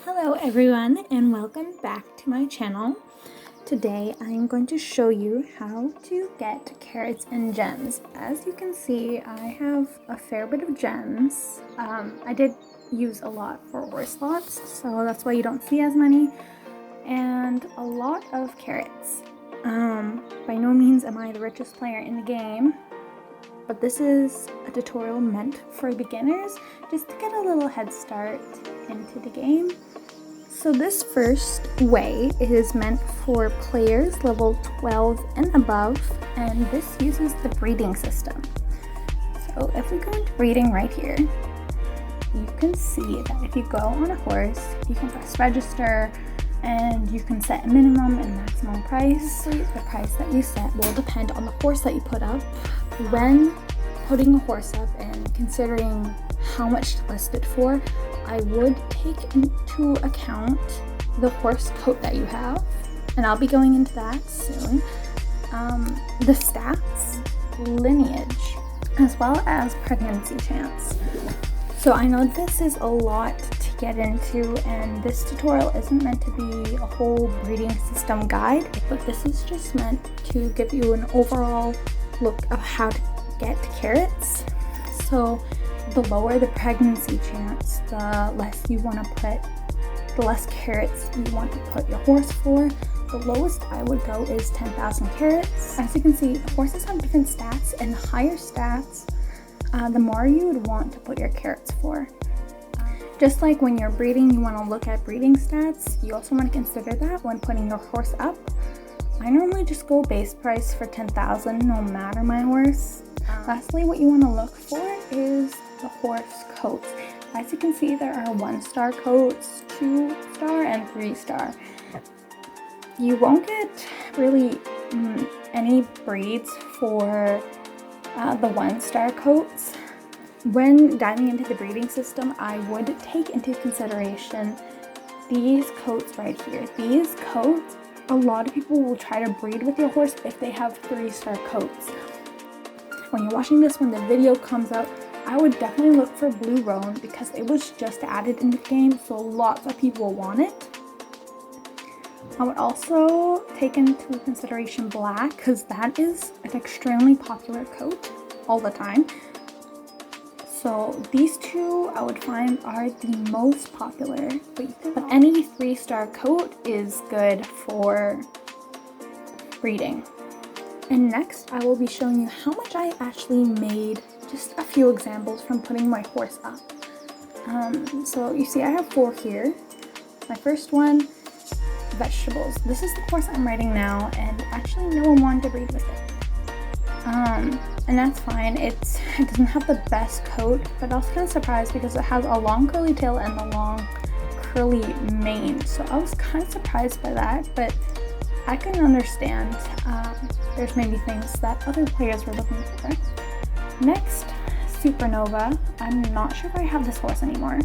Hello everyone and welcome back to my channel. Today I'm going to show you how to get carrots and gems. As you can see, I have a fair bit of gems. I did use a lot for ore slots, so that's why you don't see as many, and a lot of carrots. By no means am I the richest player in the game, but this is a tutorial meant for beginners just to get a little head start into the game. So this first way is meant for players level 12 and above, and this uses the breeding system. So if we go into breeding right here, you can see that if you go on a horse, you can press register and you can set a minimum and maximum price. The price that you set will depend on the horse that you put up. When putting a horse up and considering how much to list it for, I would take into account the horse coat that you have, and I'll be going into that soon, the stats, lineage, as well as pregnancy chance. So I know this is a lot to get into, and this tutorial isn't meant to be a whole breeding system guide, but this is just meant to give you an overall look of how to get carrots. So the lower the pregnancy chance, the less carrots you want to put your horse for. The lowest I would go is 10,000 carrots. As you can see, horses have different stats, and the higher stats, the more you would want to put your carrots for. Just like when you're breeding, you want to look at breeding stats, you also want to consider that when putting your horse up. I normally just go base price for 10,000 no matter my horse. Lastly, what you want to look for is the horse coats. As you can see, there are 1-star coats, 2-star, and 3-star. You won't get really any breeds for the 1-star coats. When diving into the breeding system, I would take into consideration these coats right here. These coats, a lot of people will try to breed with your horse if they have 3-star coats. When you're watching this, when the video comes out, I would definitely look for blue roan because it was just added into the game, so lots of people want it. I would also take into consideration black because that is an extremely popular coat all the time. So these two I would find are the most popular, but any 3-star coat is good for breeding. And next I will be showing you how much I actually made, just a few examples from putting my horse up. So you see I have 4 here. My first one, vegetables. This is the horse I'm riding now, and actually no one wanted to breed with it. And that's fine. It doesn't have the best coat, but I was kind of surprised because it has a long curly tail and a long curly mane. So I was kind of surprised by that, but I can understand. There's maybe things that other players were looking for. Next, Supernova. I'm not sure if I have this horse anymore.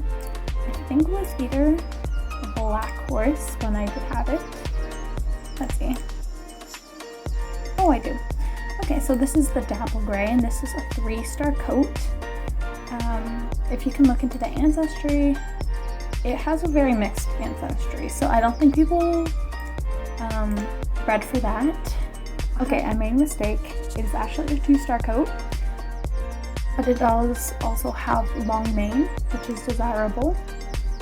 I think it was either a black horse when I did have it. Let's see. Oh, I do. Okay, so this is the Dapple Gray, and this is a 3-star coat. If you can look into the ancestry, it has a very mixed ancestry, so I don't think people bred for that. Okay, I made a mistake. It is actually a 2-star coat, but it does also have long mane, which is desirable,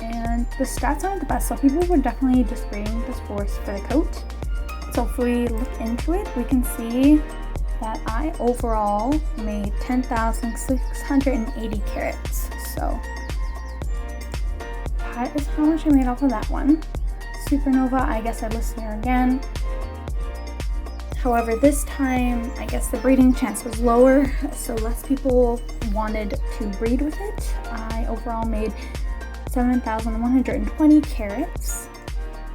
and the stats aren't the best, so people were definitely just breeding this horse for the coat. So if we look into it, we can see that I overall made 10,680 carrots. So that is how much I made off of that one. Supernova, I guess I listed here again. However, this time, I guess the breeding chance was lower, so less people wanted to breed with it. I overall made 7,120 carrots.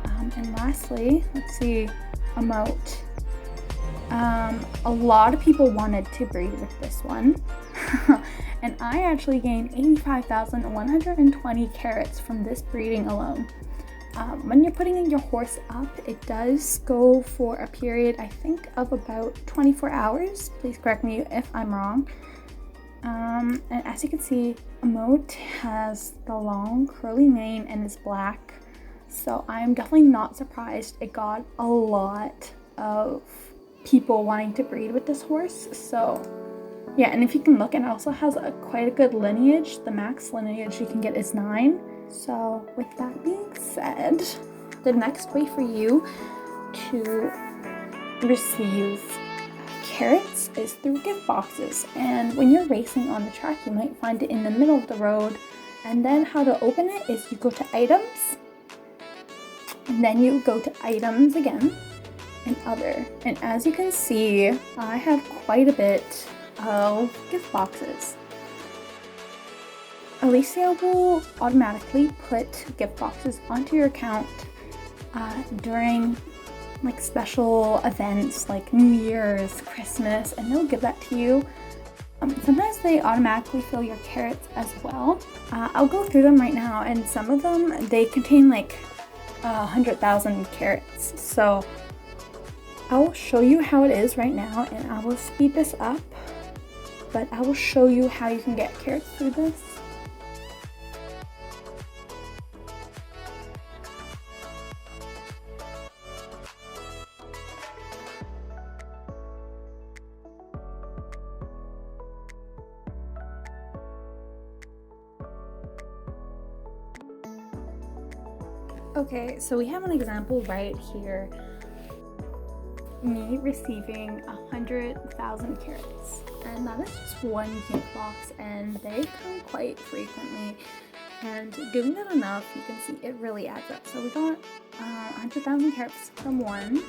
And lastly, let's see, emote. A lot of people wanted to breed with this one. And I actually gained 85,120 carrots from this breeding alone. When you're putting your horse up, it does go for a period, I think, of about 24 hours. Please correct me if I'm wrong. And as you can see, Emote has the long curly mane and is black. So I'm definitely not surprised it got a lot of people wanting to breed with this horse. So yeah, and if you can look, it also has quite a good lineage. The max lineage you can get is 9. So with that being said, the next way for you to receive carrots is through gift boxes. And when you're racing on the track, you might find it in the middle of the road. And then how to open it is you go to items, and then you go to items again, and other. And as you can see, I have quite a bit of gift boxes. Alicia will automatically put gift boxes onto your account during like special events like New Year's, Christmas, and they'll give that to you. Sometimes they automatically fill your carrots as well. I'll go through them right now, and some of them, they contain like 100,000 carrots. So I will show you how it is right now, and I will speed this up, but I will show you how you can get carrots through this. Okay, so we have an example right here. Me receiving 100,000 carrots, and that is just one gift box, and they come quite frequently. And doing that enough, you can see it really adds up. So we got 100,000 carrots from one,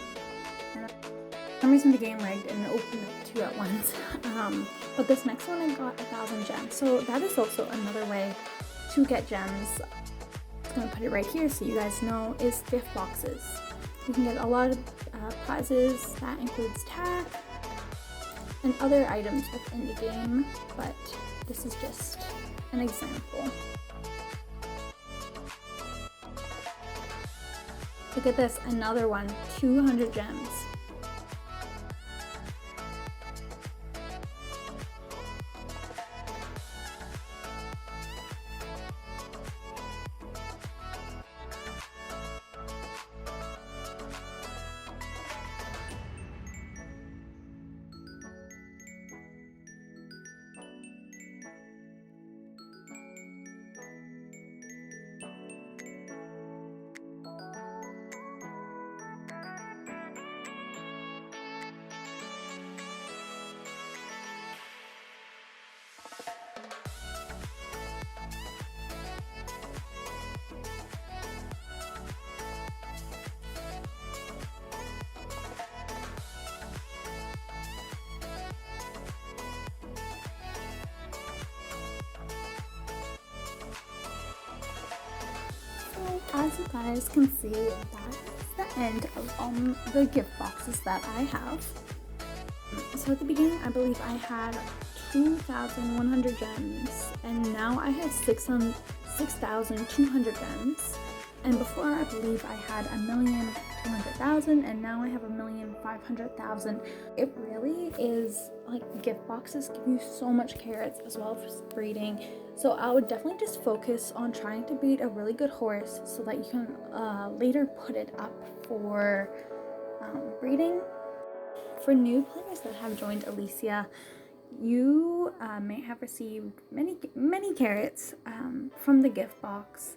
and for some reason the game lagged and opened up 2 at once. But this next one I got 1,000 gems. So that is also another way to get gems. I'm gonna put it right here so you guys know, is gift boxes. You can get a lot of prizes. That includes tack and other items within the game, but this is just an example. Look at this, another one, 200 gems. As you guys can see, that is the end of the gift boxes that I have. So at the beginning, I believe I had 2,100 gems, and now I have 6,200 gems. And before, I believe I had 1,200,000, and now I have 1,500,000. It really is like gift boxes give you so much carrots as well as breeding. So I would definitely just focus on trying to breed a really good horse so that you can later put it up for breeding. For new players that have joined Alicia, you may have received many carrots from the gift box.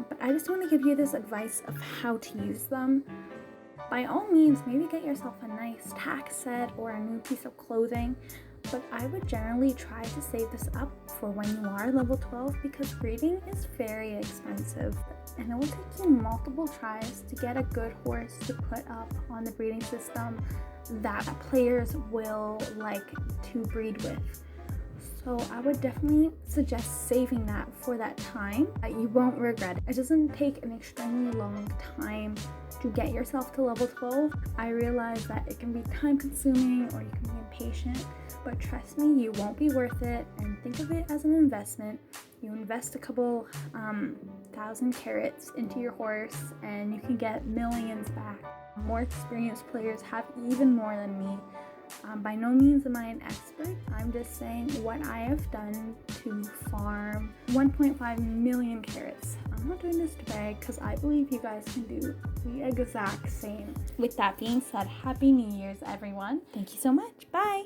But I just want to give you this advice of how to use them. By all means, maybe get yourself a nice tack set or a new piece of clothing, but I would generally try to save this up for when you are level 12, because breeding is very expensive and it will take you multiple tries to get a good horse to put up on the breeding system that players will like to breed with. So I would definitely suggest saving that for that time. You won't regret it. It doesn't take an extremely long time to get yourself to level 12. I realize that it can be time consuming or you can be impatient, but trust me, you won't be worth it, and think of it as an investment. You invest a couple 1,000 carrots into your horse and you can get millions back. More experienced players have even more than me. By no means am I an expert. I'm just saying what I have done to farm 1.5 million carrots. I'm not doing this today because I believe you guys can do the exact same. With that being said, Happy New Year's, everyone. Thank you so much. Bye.